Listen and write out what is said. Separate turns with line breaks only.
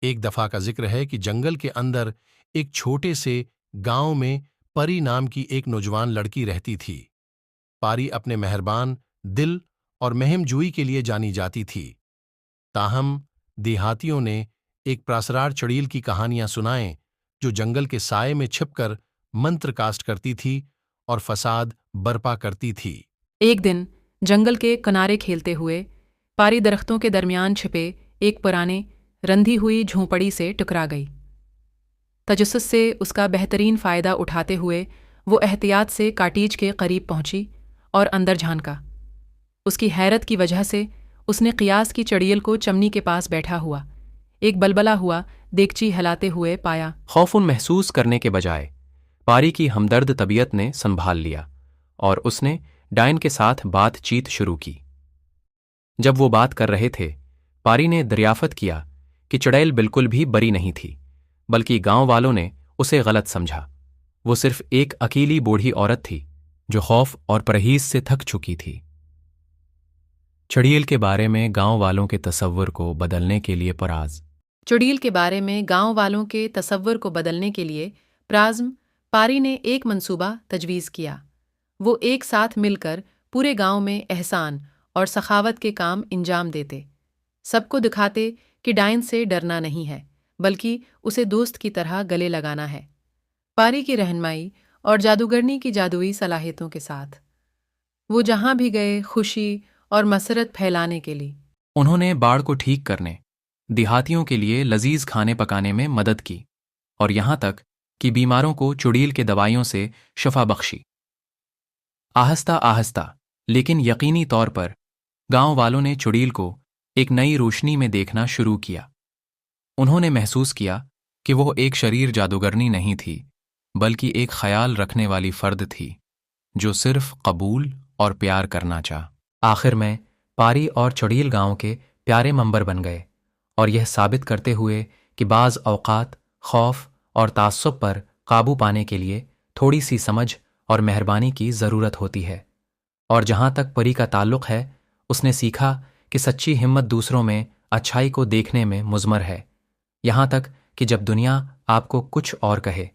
ایک دفعہ کا ذکر ہے کہ جنگل کے اندر ایک چھوٹے سے گاؤں میں پری نام کی ایک نوجوان لڑکی رہتی تھی۔ پاری اپنے مہربان دل اور مہم جوئی کے لیے جانی جاتی تھی۔ تاہم دیہاتیوں نے ایک پراسرار چڑیل کی کہانیاں سنائیں جو جنگل کے سائے میں چھپ کر منتر کاسٹ کرتی تھی اور فساد برپا کرتی تھی۔
ایک دن جنگل کے کنارے کھیلتے ہوئے پاری درختوں کے درمیان چھپے ایک پرانے رندھی ہوئی جھونپڑی سے ٹکرا گئی۔ تجسس سے اس کا بہترین فائدہ اٹھاتے ہوئے وہ احتیاط سے کاٹیج کے قریب پہنچی اور اندر جھانکا۔ اس کی حیرت کی وجہ سے اس نے قیاس کی چڑیل کو چمنی کے پاس بیٹھا ہوا ایک بلبلا ہوا دیگچی ہلاتے ہوئے پایا۔
خوف محسوس کرنے کے بجائے پاری کی ہمدرد طبیعت نے سنبھال لیا اور اس نے ڈائن کے ساتھ بات چیت شروع کی۔ جب وہ بات کر رہے تھے، پاری نے دریافت کیا کہ چڑیل بالکل بھی بری نہیں تھی، بلکہ گاؤں والوں نے اسے غلط سمجھا۔ وہ صرف ایک اکیلی بوڑھی عورت تھی جو خوف اور پرہیز سے تھک چکی تھی۔ چڑیل کے بارے میں گاؤں والوں کے تصور کو بدلنے کے لیے پراز۔
چڑیل کے بارے میں گاؤں والوں کے تصور کو بدلنے کے لیے پرازم پاری نے ایک منصوبہ تجویز کیا۔ وہ ایک ساتھ مل کر پورے گاؤں میں احسان اور سخاوت کے کام انجام دیتے، سب کو دکھاتے کہ ڈائن سے ڈرنا نہیں ہے بلکہ اسے دوست کی طرح گلے لگانا ہے۔ پاری کی رہنمائی اور جادوگرنی کی جادوئی صلاحیتوں کے ساتھ وہ جہاں بھی گئے خوشی اور مسرت پھیلانے کے لیے۔
انہوں نے باڑ کو ٹھیک کرنے، دیہاتیوں کے لیے لذیذ کھانے پکانے میں مدد کی اور یہاں تک کہ بیماروں کو چڑیل کے دوائیوں سے شفا بخشی۔ آہستہ آہستہ لیکن یقینی طور پر گاؤں والوں نے چڑیل کو ایک نئی روشنی میں دیکھنا شروع کیا۔ انہوں نے محسوس کیا کہ وہ ایک شریر جادوگرنی نہیں تھی بلکہ ایک خیال رکھنے والی فرد تھی جو صرف قبول اور پیار کرنا چاہ۔ آخر میں پاری اور چڑیل گاؤں کے پیارے ممبر بن گئے اور یہ ثابت کرتے ہوئے کہ بعض اوقات خوف اور تعصب پر قابو پانے کے لیے تھوڑی سی سمجھ اور مہربانی کی ضرورت ہوتی ہے۔ اور جہاں تک پری کا تعلق ہے، اس نے سیکھا کہ سچی ہمت دوسروں میں اچھائی کو دیکھنے میں مضمر ہے، یہاں تک کہ جب دنیا آپ کو کچھ اور کہے۔